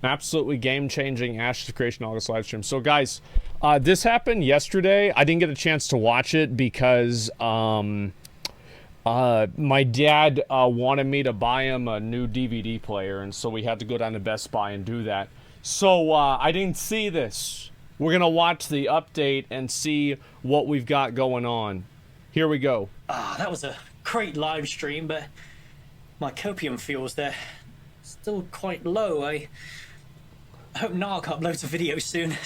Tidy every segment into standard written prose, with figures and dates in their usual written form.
Absolutely game-changing Ashes of Creation August live stream. So, guys, this happened yesterday. I didn't get a chance to watch it because my dad wanted me to buy him a new DVD player, and so we had to go down to Best Buy and do that. So, I didn't see this. We're going to watch the update and see what we've got going on. Here we go. That was a great live stream, but my copium feels they're still quite low. I hope Narc uploads a video soon.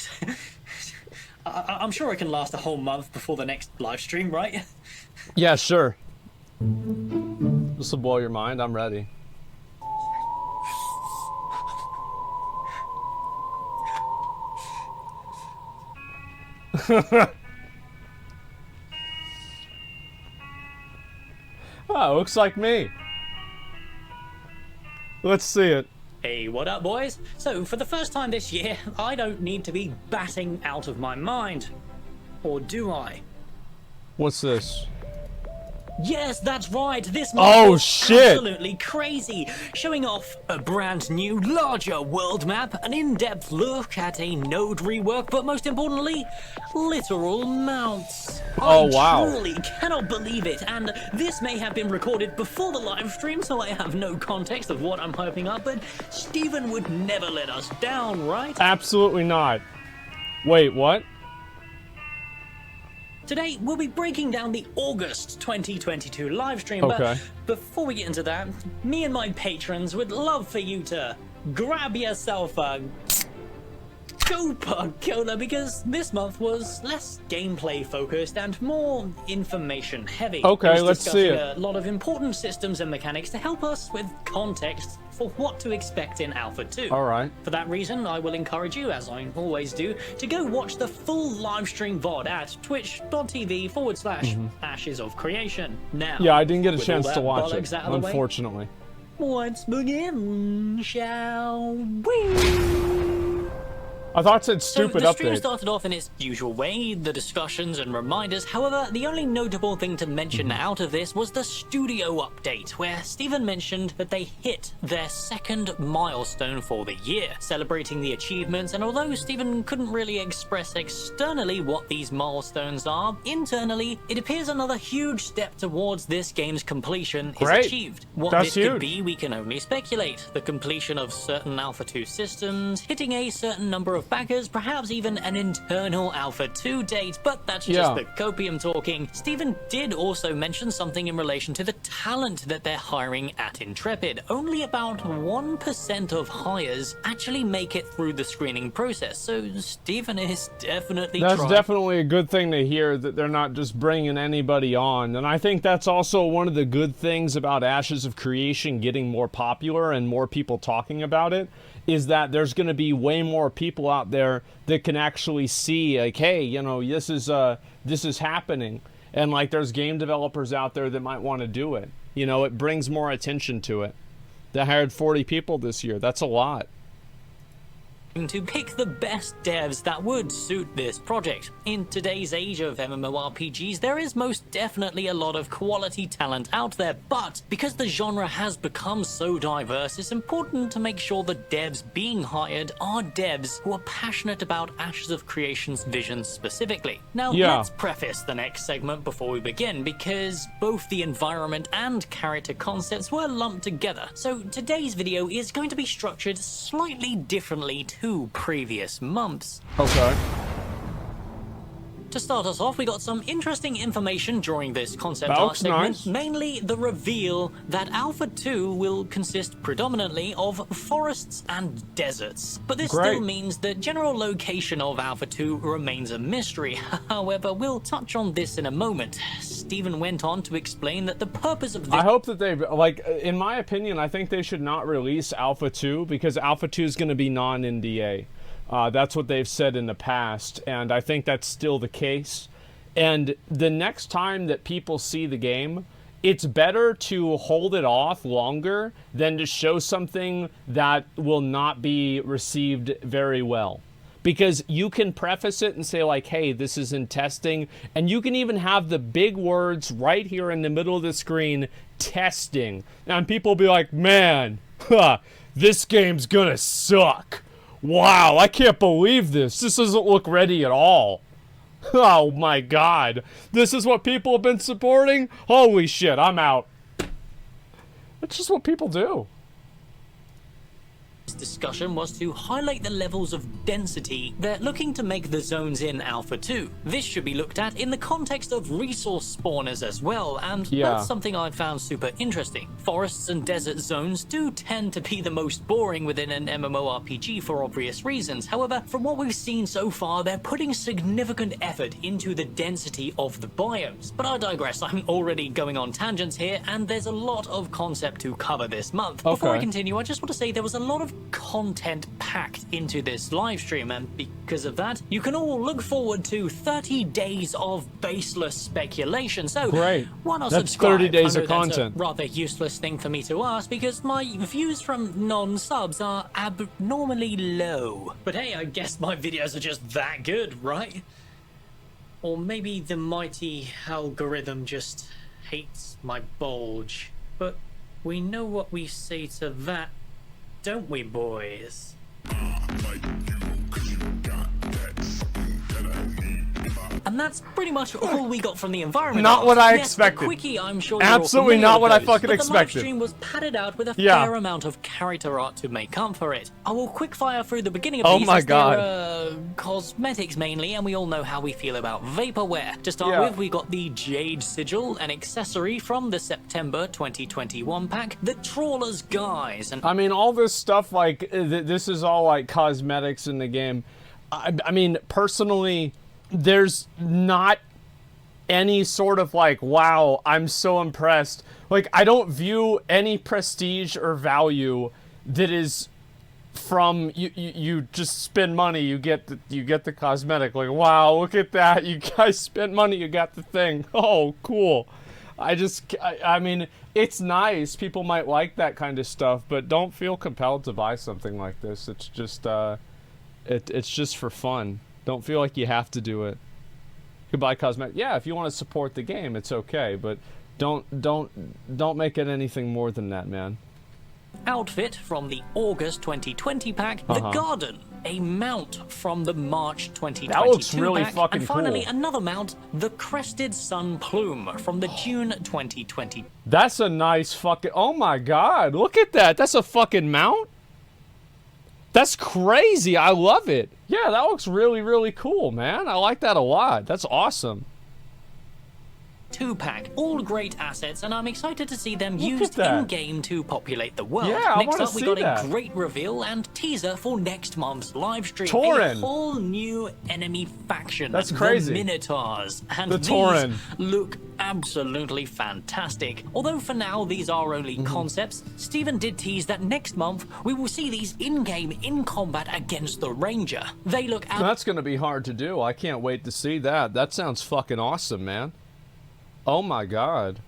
I'm sure I can last a whole month before the next live stream, right? Yeah, sure. This will blow your mind. I'm ready. Oh, looks like me. Let's see it. Hey, what up, boys? So, for the first time this year, I don't need to be batting out of my mind. Or do I? What's this? Yes, that's right. This month was shit! Absolutely crazy. Showing off a brand new, larger world map, an in-depth look at a node rework, but most importantly, literal mounts. Oh, wow. I truly cannot believe it, and this may have been recorded before the live stream, so I have no context of what I'm hyping up, but Steven would never let us down, right? Absolutely not. Wait, what? Today, we'll be breaking down the August 2022 live stream, Okay. but before we get into that, me and my patrons would love for you to grab yourself a Super Cola, because this month was less gameplay focused and more information heavy. Okay, let's see it. A lot of important systems and mechanics to help us with context for what to expect in Alpha 2. Alright. For that reason, I will encourage you, as I always do, to go watch the full live stream VOD at twitch.tv/Ashes of Creation. Now, Yeah, I didn't get a with chance all to that watch it, bollocks out of the way, unfortunately. let's begin, shall we? I thought it said stupid so the stream update. started off in its usual way, the discussions and reminders. However, the only notable thing to mention out of this was the studio update, where Steven mentioned that they hit their second milestone for the year, celebrating the achievements. And although Steven couldn't really express externally what these milestones are, internally, it appears another huge step towards this game's completion is achieved. What That's this huge. could be, we can only speculate. The completion of certain Alpha 2 systems, hitting a certain number of backers, perhaps even an internal Alpha 2 date, but that's just the copium talking. Steven did also mention something in relation to the talent that they're hiring at Intrepid. Only about 1% of hires actually make it through the screening process, so Steven is definitely That's trying. definitely a good thing to hear, that they're not just bringing anybody on. And I think that's also one of the good things about Ashes of Creation getting more popular and more people talking about it, is that there's going to be way more people out there that can actually see, like, hey, you know, this is happening. And, like, there's game developers out there that might want to do it. You know, it brings more attention to it. They hired 40 people this year. That's a lot. To pick the best devs that would suit this project. In today's age of MMORPGs, there is most definitely a lot of quality talent out there, but because the genre has become so diverse, it's important to make sure the devs being hired are devs who are passionate about Ashes of Creation's vision specifically. Now, let's preface the next segment before we begin, because both the environment and character concepts were lumped together. So today's video is going to be structured slightly differently to previous months. Okay. To start us off, we got some interesting information during this concept art segment, mainly the reveal that Alpha 2 will consist predominantly of forests and deserts. But this still means the general location of Alpha 2 remains a mystery. However, we'll touch on this in a moment. Steven went on to explain that the purpose of this— I hope that they, like, in my opinion, I think they should not release Alpha 2, because Alpha 2 is going to be non-NDA. That's what they've said in the past, and I think that's still the case. And the next time that people see the game, it's better to hold it off longer than to show something that will not be received very well. Because you can preface it and say, like, hey, this is in testing, and you can even have the big words right here in the middle of the screen, testing. And people will be like, man, this game's gonna suck. Wow, I can't believe this. This doesn't look ready at all. Oh my god. This is what people have been supporting? Holy shit, I'm out. That's just what people do. This discussion was to highlight the levels of density they're looking to make the zones in Alpha 2. This should be looked at in the context of resource spawners as well, and that's something I found super interesting. Forests and desert zones do tend to be the most boring within an MMORPG for obvious reasons. However, from what we've seen so far, they're putting significant effort into the density of the biomes. But I digress, I'm already going on tangents here, and there's a lot of concept to cover this month. Before I continue, I just want to say there was a lot of content packed into this live stream, and because of that, you can all look forward to 30 days of baseless speculation. So great. Why not that's subscribe? 30 days I know of content. That's a rather useless thing for me to ask because my views from non-subs are abnormally low. But hey, I guess my videos are just that good, right? Or maybe the mighty algorithm just hates my bulge. But we know what we say to that, don't we, boys? And that's pretty much all we got from the environment. Not what I expected. Quickie, I'm sure absolutely not what I fucking expected. The live stream was padded out with a fair amount of character art to make up for it. I will quickfire through the beginning of these. My god. They're, cosmetics mainly, and we all know how we feel about vaporware. To start with, we got the Jade Sigil, an accessory from the September 2021 pack, the Trawler's Guise. And I mean, all this stuff, like, this is all like cosmetics in the game. I mean, personally, there's not any sort of like, wow, I'm so impressed. Like, I don't view any prestige or value that is from you just spend money, you get the cosmetic. Like, wow, look at that, you guys spent money, you got the thing. Oh, cool. I mean, it's nice. People might like that kind of stuff, but don't feel compelled to buy something like this. It's just it's just for fun. Don't feel like you have to do it. You can buy cosmetic. Yeah, if you want to support the game, it's okay, but don't make it anything more than that, man. Outfit from the August 2020 pack, the Garden, a mount from the March 2022 that looks really pack, fucking and finally cool. Another mount, the Crested Sun Plume from the June 2020. That's a nice fucking, oh my god, look at that. That's a fucking mount? That's crazy. I love it. Yeah, that looks really, really cool, man. I like that a lot. That's awesome. 2-pack, all great assets, and I'm excited to see them used in-game to populate the world. Yeah, next up, we got a great reveal and teaser for next month's live stream. A whole new enemy faction. That's crazy. The Minotaurs. And these look absolutely fantastic. Although for now, these are only concepts, Steven did tease that next month, we will see these in-game, in combat against the Ranger. They look... That's gonna be hard to do. I can't wait to see that. That sounds fucking awesome, man. Oh my god.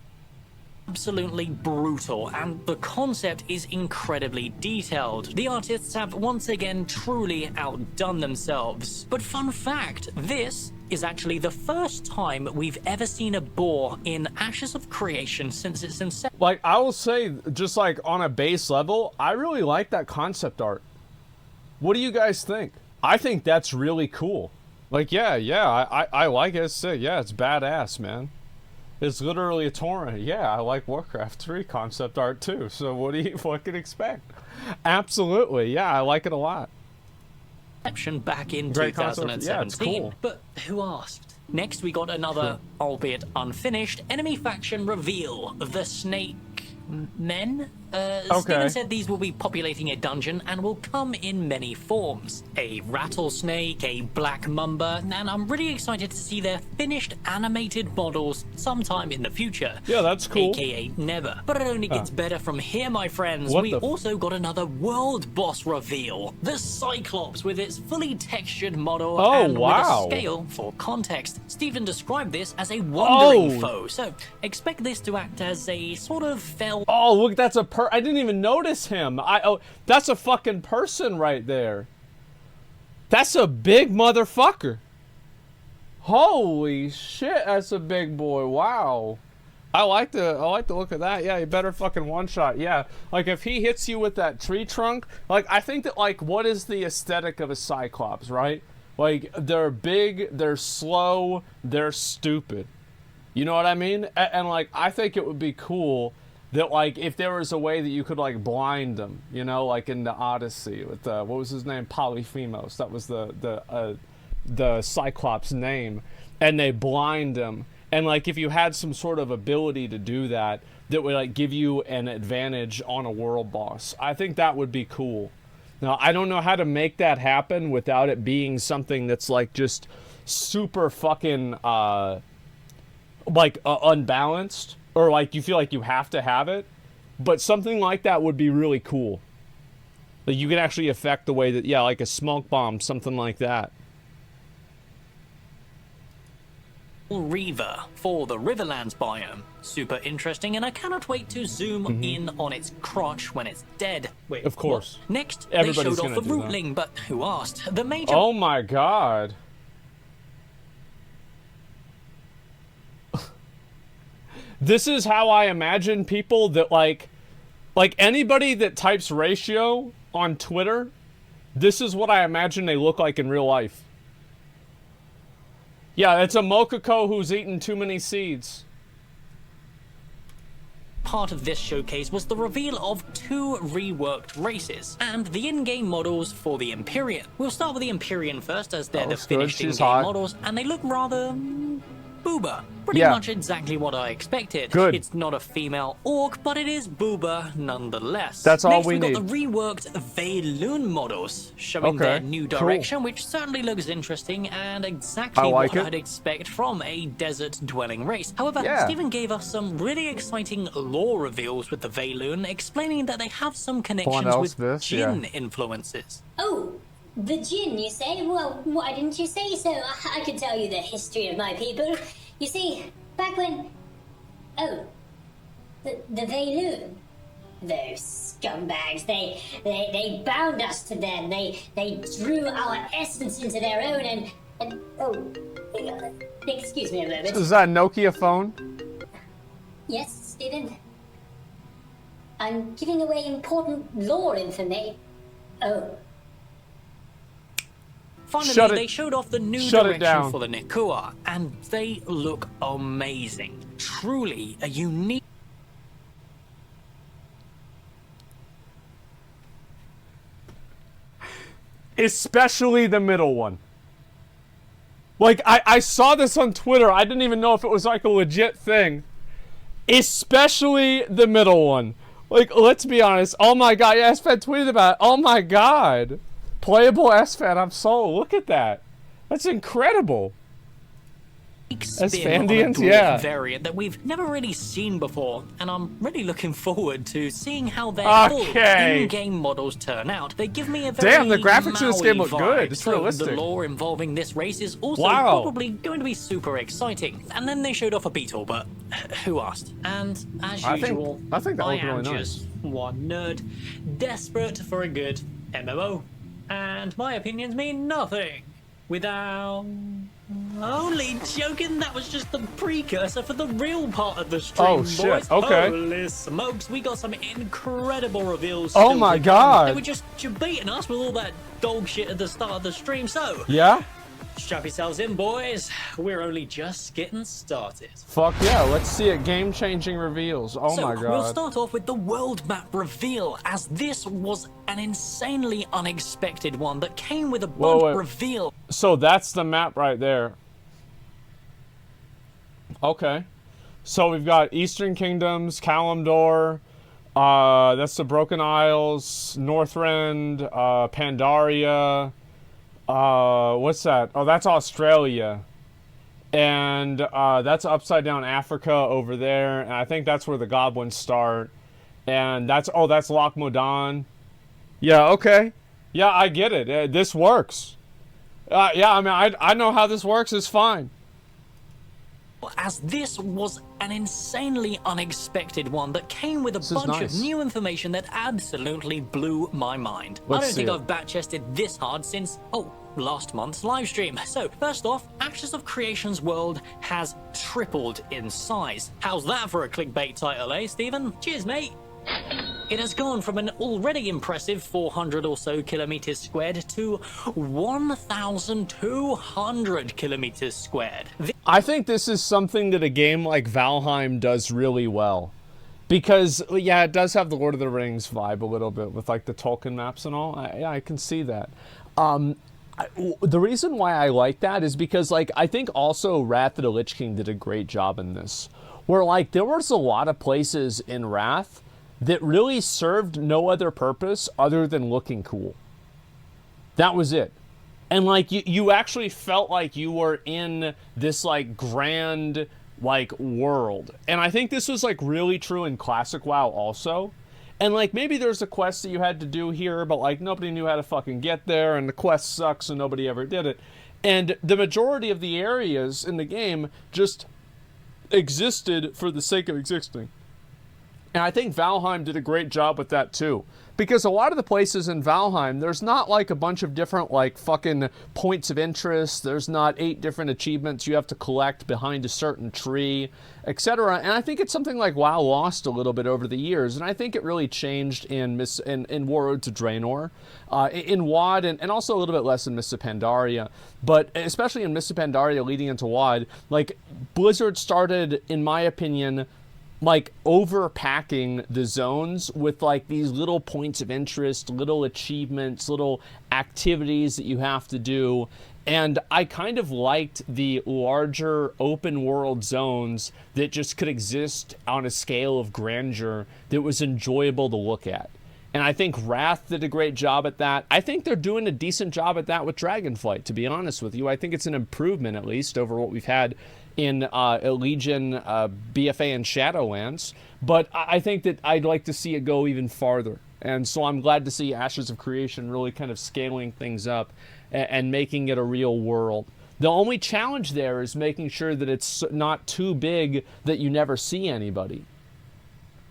Absolutely brutal, and the concept is incredibly detailed. The artists have once again truly outdone themselves. But fun fact, this is actually the first time we've ever seen a boar in Ashes of Creation since its inception. Like, I will say, just like on a base level, I really like that concept art. What do you guys think? I think that's really cool. Like, yeah, I like it. Yeah, it's badass, man. It's literally a torrent. Yeah, I like Warcraft 3 concept art too. So what do you fucking expect? Absolutely. Yeah, I like it a lot. Back in Great 2017. concept. Yeah, it's cool. But who asked? Next, we got another, albeit unfinished, enemy faction reveal. The Snake Men? Steven said these will be populating a dungeon and will come in many forms. A rattlesnake, a black mamba, and I'm really excited to see their finished animated models sometime in the future. Yeah, that's cool. AKA never. But it only gets better from here, my friends. We also got another world boss reveal. The Cyclops with its fully textured model and with a scale for context. Steven described this as a wandering foe, so expect this to act as a sort of fell... Oh, look, that's a I didn't even notice him. That's a fucking person right there. That's a big motherfucker. Holy shit, that's a big boy. Wow. I like the look of that. Yeah, you better fucking one shot. Yeah, like if he hits you with that tree trunk, like I think that like what is the aesthetic of a Cyclops, right? Like they're big, they're slow, they're stupid. You know what I mean? And like I think it would be cool that like if there was a way that you could like blind them, you know, like in the Odyssey with what was his name, Polyphemus. That was the Cyclops name, and they blind him. And like if you had some sort of ability to do that, that would like give you an advantage on a world boss, I think that would be cool. Now I don't know how to make that happen without it being something that's like just super fucking unbalanced, or like you feel like you have to have it. But something like that would be really cool. Like you can actually affect the way that, yeah, like a smoke bomb, something like that. Reaver for the Riverlands biome. Super interesting, and I cannot wait to zoom in on its crotch when it's dead. Wait, of course. What? Next, Everybody's they showed off the gonna do rootling, but who asked? The major... Oh my god. This is how I imagine people that like anybody that types ratio on Twitter, this is what I imagine they look like in real life. Yeah, it's a Mokoko who's eaten too many seeds. Part of this showcase was the reveal of 2 reworked races and the in-game models for the Empyrean. We'll start with the Empyrean first, as they're the finished in-game models, and they look rather... booba. Pretty much exactly what I expected. Good. It's not a female orc, but it is booba nonetheless. That's all Next, we need. Got the reworked Veyloon models, showing their new direction, which certainly looks interesting and exactly what I'd expect from a desert-dwelling race. However, Stephen gave us some really exciting lore reveals with the Veyloon, explaining that they have some connections with Jinn influences. Oh, the Jinn, you say? Well, why didn't you say so? I could tell you the history of my people. You see, back when... Oh, the Veyloon. Those scumbags, they bound us to them. They drew our essence into their own and oh, excuse me a moment. Is that a Nokia phone? Yes, Stephen. I'm giving away important lore information. Oh. Finally, they showed off the new direction for the Nikua, and they look amazing. Truly a unique... Especially the middle one. Like, I saw this on Twitter. I didn't even know if it was like a legit thing. Especially the middle one. Like, let's be honest. Oh my god, yeah, SFAD tweeted about it. Oh my god. Playable SFAD, I'm sold. Look at that. That's incredible. Asmongold, yeah. Variant that we've never really seen before, and I'm really looking forward to seeing how their full in-game models turn out. They give me a very the graphics in this game look good. It's realistic. The lore involving this race is also probably going to be super exciting. And then they showed off a beetle, but who asked? And as usual, I think that looked really just one nerd, desperate for a good MMO. And my opinions mean nothing without... Only joking, that was just the precursor for the real part of the stream, oh, boys. Shit. Okay. Holy smokes, we got some incredible reveals. Oh my god. They were just beating us with all that dog shit at the start of the stream, so... Yeah? Strap yourselves in, boys. We're only just getting started. Fuck yeah, let's see it. Game-changing reveals. Oh my god. We'll start off with the world map reveal, as this was an insanely unexpected one that came with a bump reveal. So that's the map right there. Okay. So we've got Eastern Kingdoms, Kalimdor, that's the Broken Isles, Northrend, Pandaria, what's that? Oh, that's Australia. And that's Upside Down Africa over there, and I think that's where the goblins start. And that's Loch Modan. Yeah, okay. Yeah, I get it. This works. Yeah, I mean, I know how this works. It's fine. as this was an insanely unexpected one that came with a bunch of new information that absolutely blew my mind. I don't think I've bat-chested this hard since, last month's livestream. So, first off, Ashes of Creation's world has tripled in size. How's that for a clickbait title, eh, Stephen? Cheers, mate! It has gone from an already impressive 400 or so kilometers squared to 1,200 kilometers squared. I think this is something that a game like Valheim does really well. Because, yeah, it does have the Lord of the Rings vibe a little bit with, like, the Tolkien maps and all. I can see that. The reason why I like that is because, like, I think also Wrath of the Lich King did a great job in this. Where, like, there was a lot of places in Wrath that really served no other purpose other than looking cool. That was it. And, like, you actually felt like you were in this, like, grand, like, world. And I think this was, like, really true in Classic WoW also. And, like, maybe there's a quest that you had to do here, but, like, nobody knew how to fucking get there, and the quest sucks, and nobody ever did it. And the majority of the areas in the game just existed for the sake of existing. And I think Valheim did a great job with that too. Because a lot of the places in Valheim, there's not like a bunch of different like fucking points of interest. There's not 8 different achievements you have to collect behind a certain tree, etc. And I think it's something like WoW lost a little bit over the years. And I think it really changed in War Road to Draenor, in WoD, and also a little bit less in Mists of Pandaria. But especially in Mists of Pandaria leading into WoD, like Blizzard started, in my opinion, like overpacking the zones with like these little points of interest, little achievements, little activities that you have to do. And I kind of liked the larger open world zones that just could exist on a scale of grandeur that was enjoyable to look at. And I think Wrath did a great job at that. I think they're doing a decent job at that with Dragonflight, to be honest with you. I think it's an improvement, at least, over what we've had in Legion, BFA, and Shadowlands. But I think that I'd like to see it go even farther. And so I'm glad to see Ashes of Creation really kind of scaling things up and making it a real world. The only challenge there is making sure that it's not too big that you never see anybody.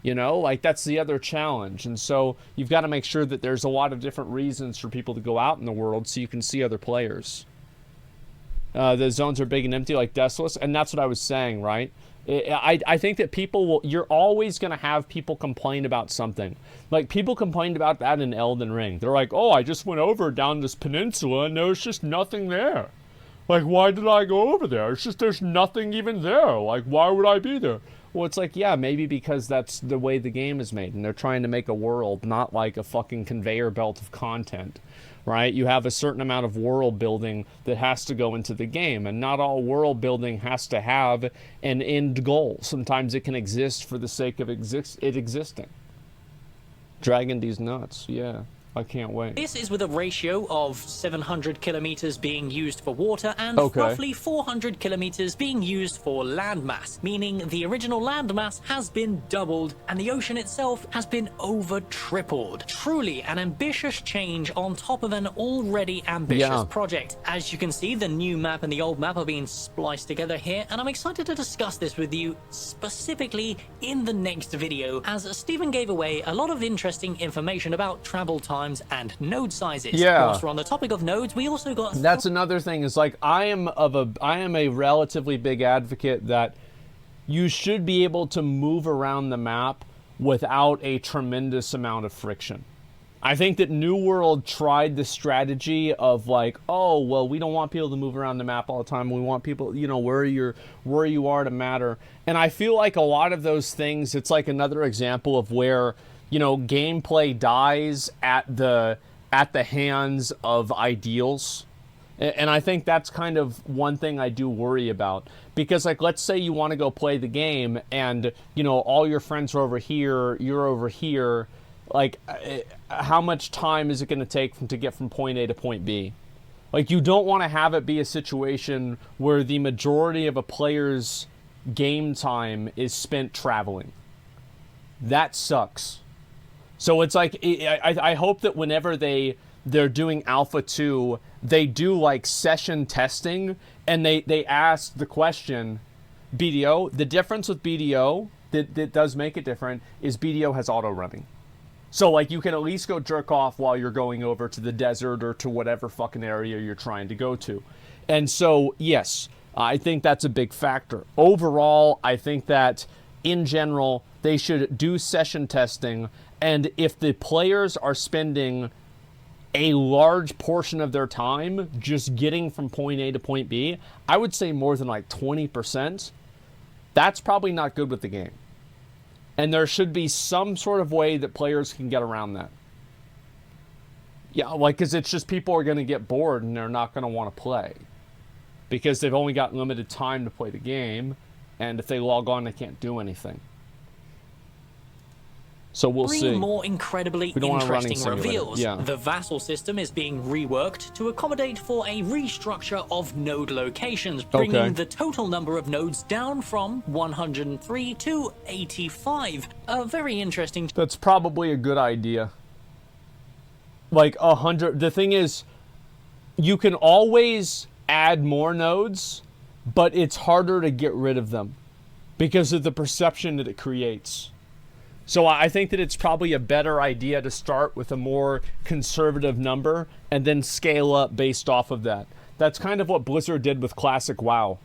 You know, like that's the other challenge. And so you've got to make sure that there's a lot of different reasons for people to go out in the world so you can see other players. The zones are big and empty like Desolate, and that's what I was saying, right? I think that you're always going to have people complain about something. Like, people complained about that in Elden Ring. They're like, oh, I just went over down this peninsula and there's just nothing there. Like, why did I go over there? It's just there's nothing even there. Like, why would I be there? Well, it's like, yeah, maybe because that's the way the game is made, and they're trying to make a world, not like a fucking conveyor belt of content, right? You have a certain amount of world building that has to go into the game, and not all world building has to have an end goal. Sometimes it can exist for the sake of it existing. Dragon D's nuts, yeah. I can't wait. This is with a ratio of 700 kilometers being used for water and roughly 400 kilometers being used for landmass, meaning the original landmass has been doubled and the ocean itself has been over tripled. Truly an ambitious change on top of an already ambitious project. As you can see, the new map and the old map are being spliced together here, and I'm excited to discuss this with you specifically in the next video, as Stephen gave away a lot of interesting information about travel time and node sizes. Whilst we're on the topic of nodes, we also got... That's another thing, is like, I am a relatively big advocate that you should be able to move around the map without a tremendous amount of friction. I think that New World tried the strategy of like, oh, well, we don't want people to move around the map all the time. We want people, you know, where you are to matter. And I feel like a lot of those things, it's like another example of where, you know, gameplay dies at the hands of ideals. And I think that's kind of one thing I do worry about. Because, like, let's say you want to go play the game and, you know, all your friends are over here, you're over here. Like, how much time is it going to take to get from point A to point B? Like, you don't want to have it be a situation where the majority of a player's game time is spent traveling. That sucks. So it's like, I hope that whenever they're doing Alpha 2, they do like session testing, and they ask the question, BDO. The difference with BDO that does make it different is BDO has auto running. So, like, you can at least go jerk off while you're going over to the desert or to whatever fucking area you're trying to go to. And so, yes, I think that's a big factor. Overall, I think that, in general, they should do session testing. And if the players are spending a large portion of their time just getting from point A to point B, I would say more than like 20%, that's probably not good with the game. And there should be some sort of way that players can get around that. Yeah, like, because it's just people are going to get bored and they're not going to want to play. Because they've only got limited time to play the game, and if they log on, they can't do anything. So we'll see. Three more incredibly interesting reveals. Yeah. The Vassal System is being reworked to accommodate for a restructure of node locations, bringing the total number of nodes down from 103 to 85. A very interesting... That's probably a good idea. Like 100... The thing is, you can always add more nodes, but it's harder to get rid of them because of the perception that it creates. So I think that it's probably a better idea to start with a more conservative number and then scale up based off of that. That's kind of what Blizzard did with Classic WoW.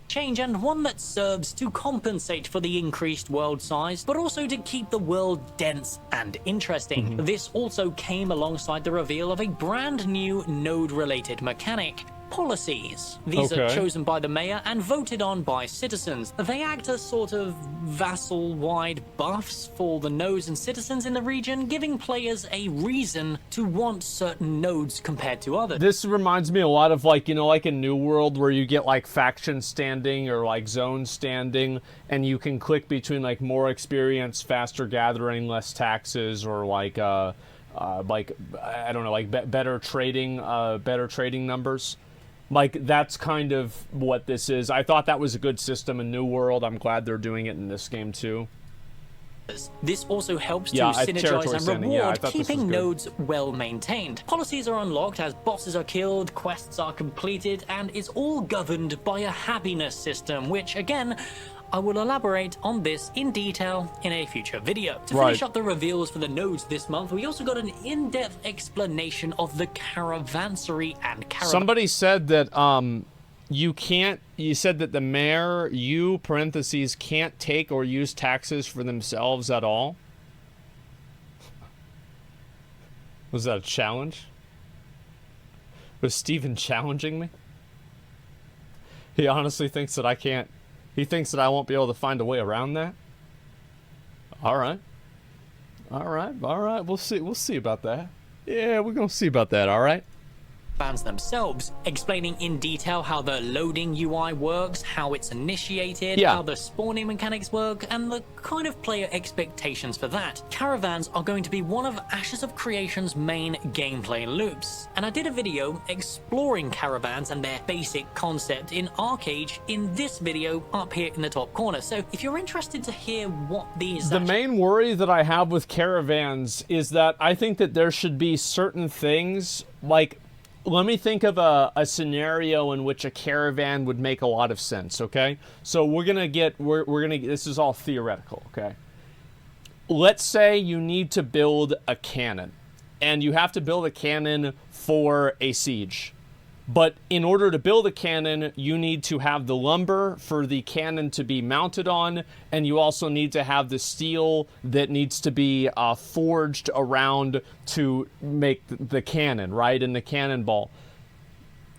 Change, and one that serves to compensate for the increased world size, but also to keep the world dense and interesting. This also came alongside the reveal of a brand new node-related mechanic. Policies. These are chosen by the mayor and voted on by citizens. They act as sort of vassal-wide buffs for the nodes and citizens in the region, giving players a reason to want certain nodes compared to others. This reminds me a lot of, like, you know, like in New World where you get like faction standing or like zone standing, and you can click between like more experience, faster gathering, less taxes, or like I don't know, like better trading numbers. Like, that's kind of what this is. I thought that was a good system in New World. I'm glad they're doing it in this game, too. This also helps to synergize and reward keeping nodes well maintained. Policies are unlocked as bosses are killed, quests are completed, and is all governed by a happiness system, which, again, I will elaborate on this in detail in a future video. To finish up the reveals for the nodes this month, we also got an in-depth explanation of the caravansary and caravan. Somebody said that you said that the mayor, can't take or use taxes for themselves at all. Was that a challenge? Was Steven challenging me? He honestly thinks that I can't. He thinks that I won't be able to find a way around that? All right. We'll see about that. Yeah, we're going to see about that, all right? Fans themselves, explaining in detail how the loading UI works, how it's initiated, how the spawning mechanics work, and the kind of player expectations for that. Caravans are going to be one of Ashes of Creation's main gameplay loops, and I did a video exploring caravans and their basic concept in Arcade in this video up here in the top corner. So if you're interested to hear what these... The main worry that I have with caravans is that I think that there should be certain things, like... Let me think of a scenario in which a caravan would make a lot of sense, okay? So we're gonna get, this is all theoretical, okay? Let's say you need to build a cannon, and you have to build a cannon for a siege. But in order to build a cannon, you need to have the lumber for the cannon to be mounted on, and you also need to have the steel that needs to be forged around to make the cannon, right? And the cannonball.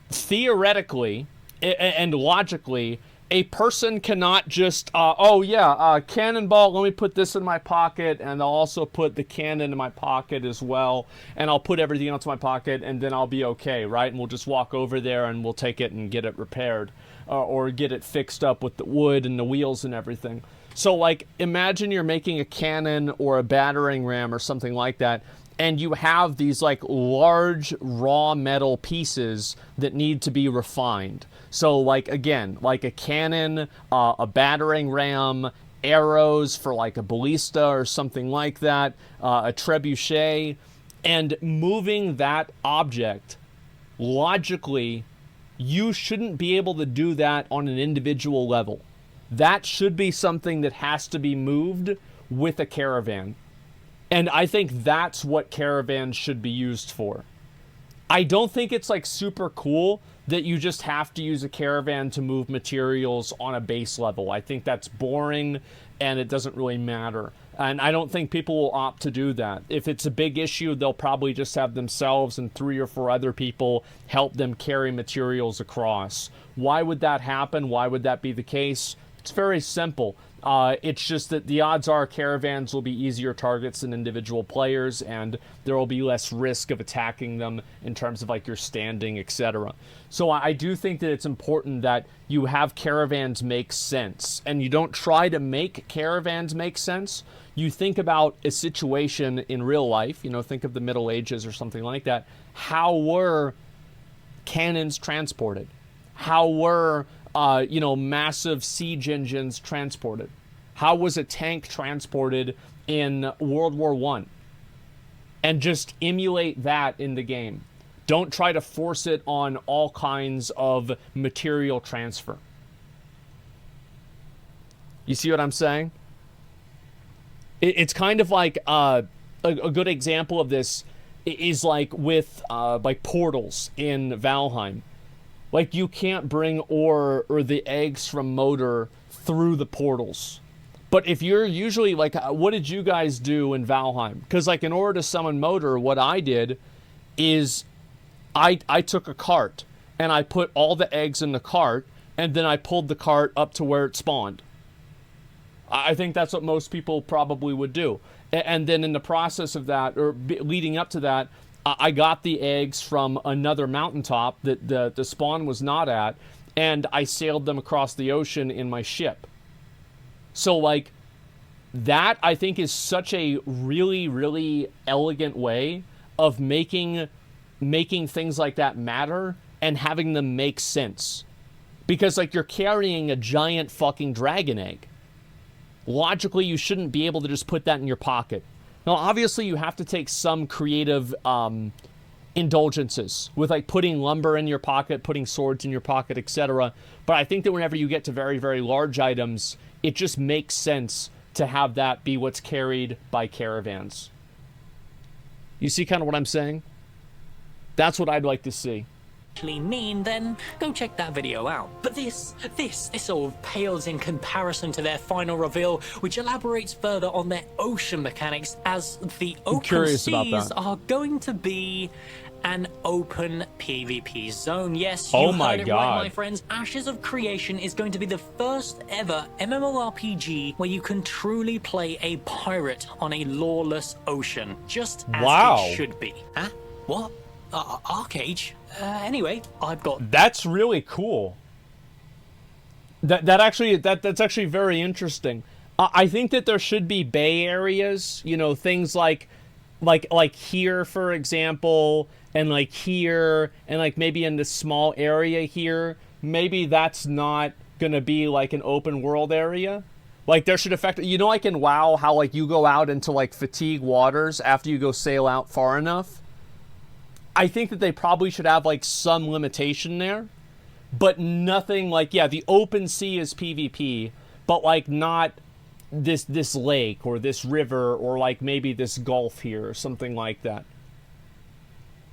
Theoretically and logically, a person cannot just, cannonball, let me put this in my pocket, and I'll also put the cannon in my pocket as well, and I'll put everything else in my pocket, and then I'll be okay, right? And we'll just walk over there, and we'll take it and get it repaired, or get it fixed up with the wood and the wheels and everything. So, like, imagine you're making a cannon or a battering ram or something like that, and you have these, like, large raw metal pieces that need to be refined. So, like, again, like a cannon, a battering ram, arrows for, like, a ballista or something like that, a trebuchet, and moving that object logically you shouldn't be able to do that on an individual level. That should be something that has to be moved with a caravan. And I think that's what caravans should be used for. I don't think it's like super cool that you just have to use a caravan to move materials on a base level. I think that's boring and it doesn't really matter. And I don't think people will opt to do that. If it's a big issue, they'll probably just have themselves and 3 or 4 other people help them carry materials across. Why would that happen? Why would that be the case? It's very simple. It's just that the odds are caravans will be easier targets than individual players, and there will be less risk of attacking them in terms of like your standing, etc. So I do think that it's important that you have caravans make sense, and you don't try to make caravans make sense. You think about a situation in real life, you know, think of the Middle Ages or something like that. How were cannons transported? How were massive siege engines transported? How was a tank transported in World War I? And just emulate that in the game. Don't try to force it on all kinds of material transfer. You see what I'm saying? It's kind of like a good example of this is like with like portals in Valheim. Like, you can't bring ore or the eggs from Moder through the portals. But if you're usually, like, what did you guys do in Valheim? Because, like, in order to summon Moder, what I did is I took a cart, and I put all the eggs in the cart, and then I pulled the cart up to where it spawned. I think that's what most people probably would do. And then in the process of that, or leading up to that, I got the eggs from another mountaintop that the spawn was not at, and I sailed them across the ocean in my ship. So, like, that, I think, is such a really, really elegant way of making things like that matter and having them make sense. Because, like, you're carrying a giant fucking dragon egg. Logically, you shouldn't be able to just put that in your pocket. Now, obviously, you have to take some creative indulgences with, like, putting lumber in your pocket, putting swords in your pocket, etc. But I think that whenever you get to very, very large items, it just makes sense to have that be what's carried by caravans. You see kind of what I'm saying? That's what I'd like to see. Mean, then go check that video out. But this all pales in comparison to their final reveal, which elaborates further on their ocean mechanics, as the open seas are going to be an open PvP zone. Yes, you heard it right, my friends. Ashes of Creation is going to be the first ever MMORPG where you can truly play a pirate on a lawless ocean, just as it should be. Huh? What? Arcade? Anyway, I've got... That's really cool. That's actually very interesting. I think that there should be bay areas, you know, things like here, for example, and like here, and like maybe in this small area here. Maybe that's not gonna be like an open world area. Like, there should affect, you know, like in WoW, how like you go out into like fatigue waters after you go sail out far enough. I think that they probably should have, like, some limitation there. But nothing like, yeah, the open sea is PvP, but, like, not this lake or this river or, like, maybe this gulf here or something like that.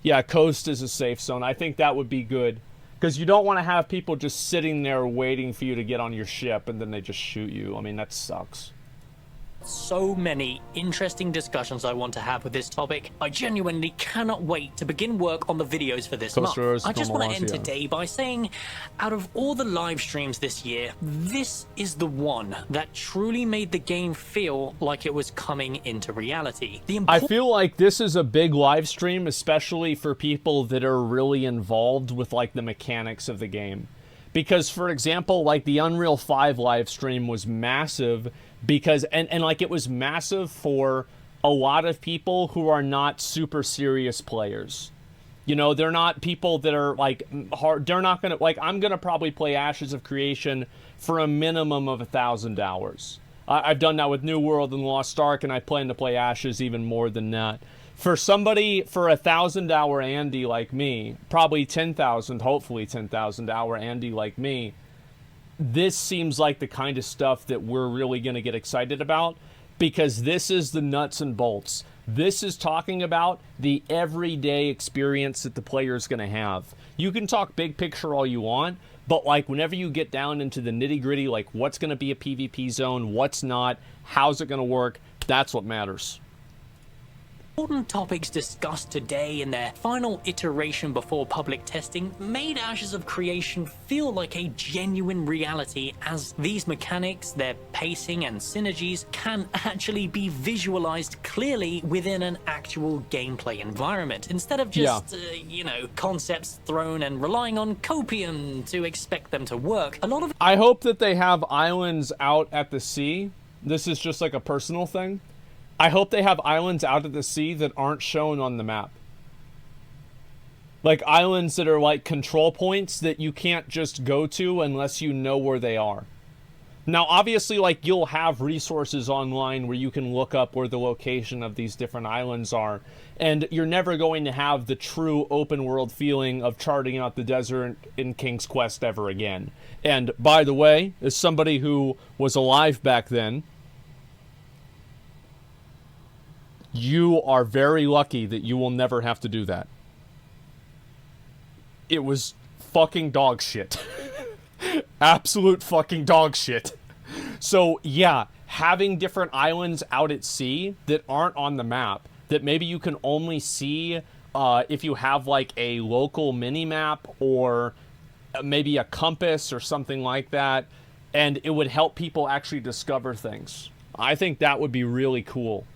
Yeah, coast is a safe zone. I think that would be good. Because you don't want to have people just sitting there waiting for you to get on your ship and then they just shoot you. I mean, that sucks. So many interesting discussions I want to have with this topic. I genuinely cannot wait to begin work on the videos for this month. I just want to end today by saying, out of all the live streams this year, this is the one that truly made the game feel like it was coming into reality. I feel like this is a big live stream, especially for people that are really involved with, like, the mechanics of the game. Because, for example, like, the Unreal 5 live stream was massive because, and like, it was massive for a lot of people who are not super serious players. You know, they're not people that are, like, hard, they're not gonna, like, I'm gonna probably play Ashes of Creation for a minimum of 1,000 hours. I've done that with New World and Lost Ark, and I plan to play Ashes even more than that. For somebody, for a 1,000-hour Andy like me, probably 10,000, hopefully 10,000-hour Andy like me, this seems like the kind of stuff that we're really going to get excited about, because this is the nuts and bolts. This is talking about the everyday experience that the player is going to have. You can talk big picture all you want, but like whenever you get down into the nitty gritty, like what's going to be a PvP zone, what's not, how's it going to work, that's what matters. Important topics discussed today in their final iteration before public testing made Ashes of Creation feel like a genuine reality, as these mechanics, their pacing and synergies can actually be visualized clearly within an actual gameplay environment, instead of just, concepts thrown and relying on copium to expect them to work. I hope that they have islands out at the sea. This is just like a personal thing. I hope they have islands out at the sea that aren't shown on the map. Like islands that are like control points that you can't just go to unless you know where they are. Now, obviously, like you'll have resources online where you can look up where the location of these different islands are. And you're never going to have the true open world feeling of charting out the desert in King's Quest ever again. And by the way, as somebody who was alive back then, you are very lucky that you will never have to do that. It was fucking dog shit. Absolute fucking dog shit. So, yeah, having different islands out at sea that aren't on the map, that maybe you can only see if you have, like, a local mini-map or maybe a compass or something like that, and it would help people actually discover things. I think that would be really cool.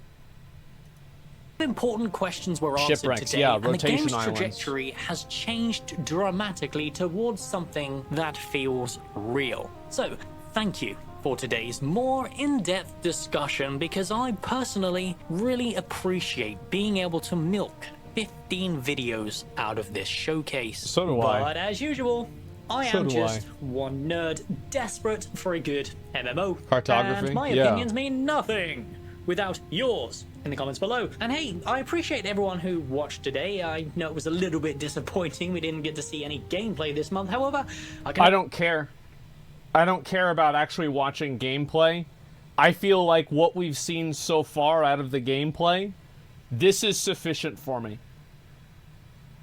Important questions were answered Shipwrecks, today, yeah, and the rotation game's islands. trajectory has changed dramatically towards something that feels real. So, thank you for today's more in-depth discussion, because I personally really appreciate being able to milk 15 videos out of this showcase. So do I. But as usual, I am just one nerd desperate for a good MMO. Cartography, and my yeah. opinions mean nothing without yours in the comments below. And hey, I appreciate everyone who watched today. I know it was a little bit disappointing we didn't get to see any gameplay this month. However, I don't care. I don't care about actually watching gameplay. I feel like what we've seen so far out of the gameplay, this is sufficient for me.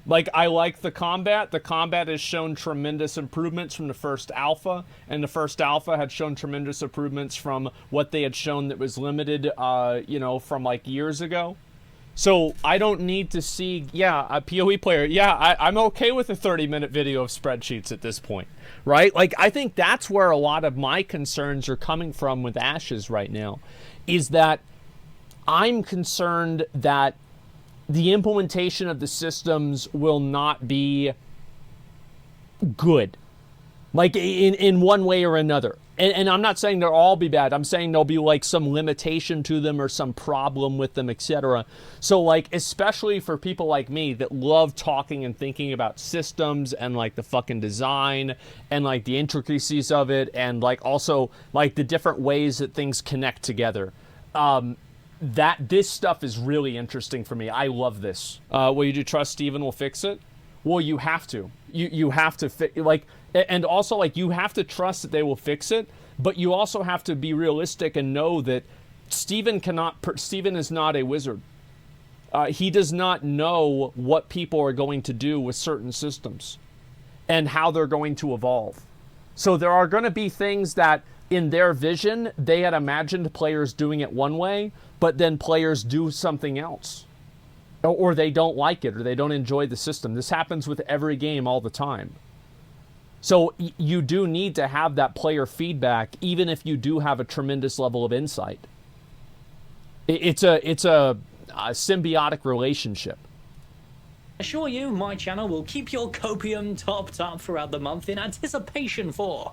Like, I like the combat. The combat has shown tremendous improvements from the first alpha, and the first alpha had shown tremendous improvements from what they had shown that was limited, from like years ago. So I don't need to see, a PoE player. Yeah, I'm okay with a 30-minute video of spreadsheets at this point, right? Like, I think that's where a lot of my concerns are coming from with Ashes right now, is that I'm concerned that the implementation of the systems will not be good, like in one way or another. And I'm not saying they'll all be bad. I'm saying there'll be like some limitation to them or some problem with them, etc. So like, especially for people like me that love talking and thinking about systems and like the fucking design and like the intricacies of it, and like also like the different ways that things connect together. That this stuff is really interesting for me. I love this. Will you trust Steven will fix it? Well, you have to. You have to and also like you have to trust that they will fix it, but you also have to be realistic and know that Steven is not a wizard. He does not know what people are going to do with certain systems and how they're going to evolve. So there are going to be things that in their vision, they had imagined players doing it one way, but then players do something else. Or they don't like it, or they don't enjoy the system. This happens with every game all the time. So you do need to have that player feedback, even if you do have a tremendous level of insight. It's a symbiotic relationship. Assure you, my channel will keep your copium topped up throughout the month in anticipation for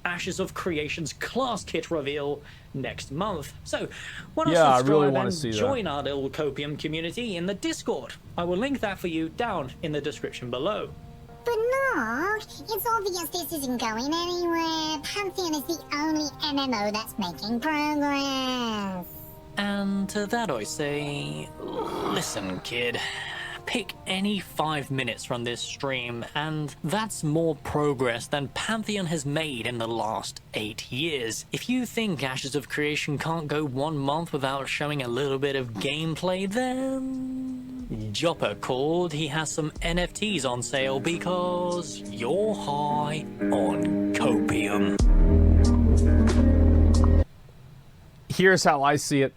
Ashes of Creation's class kit reveal next month. So, why not subscribe and join our little copium community in the Discord? I will link that for you down in the description below. But no, it's obvious this isn't going anywhere. Pantheon is the only MMO that's making progress. And to that I say, listen, kid. Pick any 5 minutes from this stream, and that's more progress than Pantheon has made in the last 8 years. If you think Ashes of Creation can't go 1 month without showing a little bit of gameplay, then Jopper called he has some NFTs on sale because you're high on copium. Here's how I see it.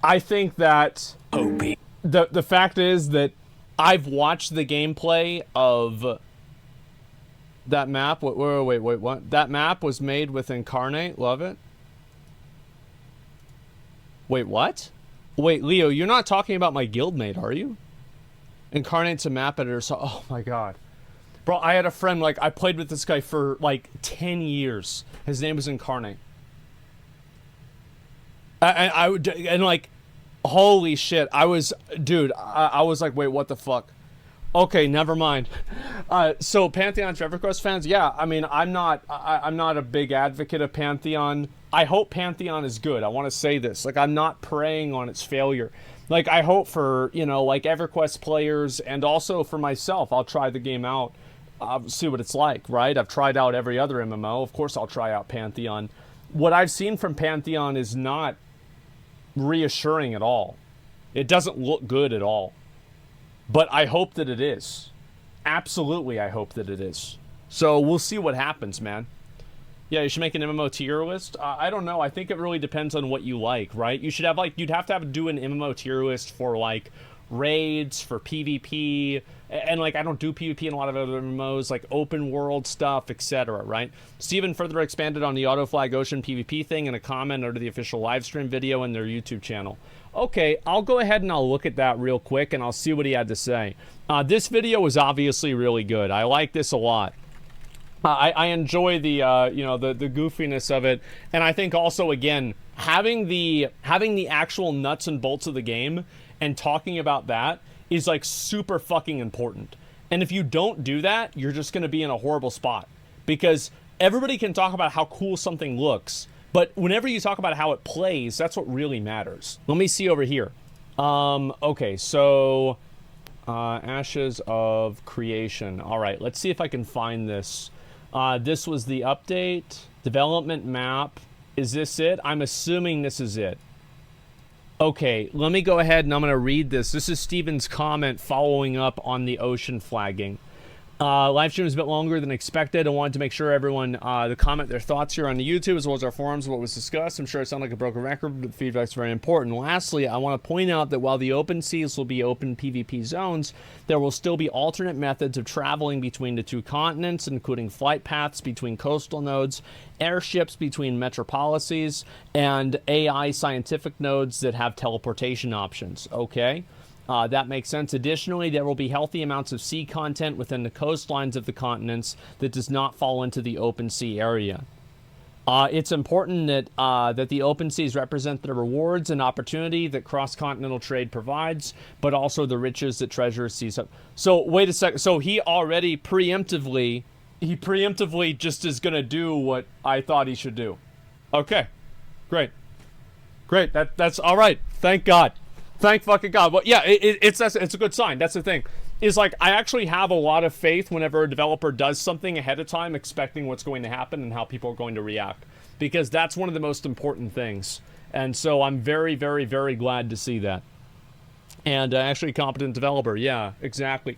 I think that Opium. The fact is that I've watched the gameplay of that map. Wait, what? That map was made with Incarnate. Love it. Wait, what? Wait, Leo, you're not talking about my guildmate, are you? Incarnate's a map editor, so... Oh, my God. Bro, I had a friend, like, I played with this guy for, like, 10 years. His name was Incarnate. And like... Holy shit, I was like, wait, what the fuck? Okay, never mind. So Pantheon's EverQuest fans, yeah, I mean, I'm not a big advocate of Pantheon. I hope Pantheon is good. I want to say this. Like, I'm not preying on its failure. Like, I hope for, you know, like, EverQuest players and also for myself, I'll try the game out. I'll see what it's like, right? I've tried out every other MMO. Of course I'll try out Pantheon. What I've seen from Pantheon is not reassuring at all. It doesn't look good at all. But I hope that it is. Absolutely, I hope that it is. So we'll see what happens, man. Yeah, you should make an MMO tier list. I don't know. I think it really depends on what you like, right? You should have, like, you'd have to do an MMO tier list for, like, raids, for PvP, and, like, I don't do PvP in a lot of other MMOs, like open world stuff, etc., right? Steven further expanded on the Auto Flag Ocean PvP thing in a comment under the official live stream video in their YouTube channel. Okay, I'll go ahead and I'll look at that real quick and I'll see what he had to say. This video was obviously really good. I like this a lot. I enjoy the you know, the goofiness of it, and I think also, again, having the actual nuts and bolts of the game and talking about that is, like, super fucking important. And if you don't do that, you're just going to be in a horrible spot, because everybody can talk about how cool something looks, but whenever you talk about how it plays, that's what really matters. Let me see over here. Okay, so Ashes of Creation. All right, let's see if I can find this. This was the update. Development map. Is this it? I'm assuming this is it. Okay, let me go ahead and I'm going to read this. This is Steven's comment following up on the ocean flagging. Live stream is a bit longer than expected. I wanted to make sure everyone to comment their thoughts here on the YouTube as well as our forums, what was discussed. I'm sure it sounded like a broken record, but the feedback's very important. Lastly, I want to point out that while the open seas will be open PvP zones, there will still be alternate methods of traveling between the two continents, including flight paths between coastal nodes, airships between metropolises, and AI scientific nodes that have teleportation options. Okay? That makes sense. Additionally, there will be healthy amounts of sea content within the coastlines of the continents that does not fall into the open sea area. It's important that that the open seas represent the rewards and opportunity that cross-continental trade provides, but also the riches that treasure seas have. So wait a second. So he already preemptively just is gonna do what I thought he should do. Okay, great. That's all right. Thank God. Thank fucking God. Well, yeah, it's a good sign. That's the thing. Is, like, I actually have a lot of faith whenever a developer does something ahead of time, expecting what's going to happen and how people are going to react, because that's one of the most important things. And so I'm very, very, very glad to see that. And actually, competent developer. Yeah, exactly.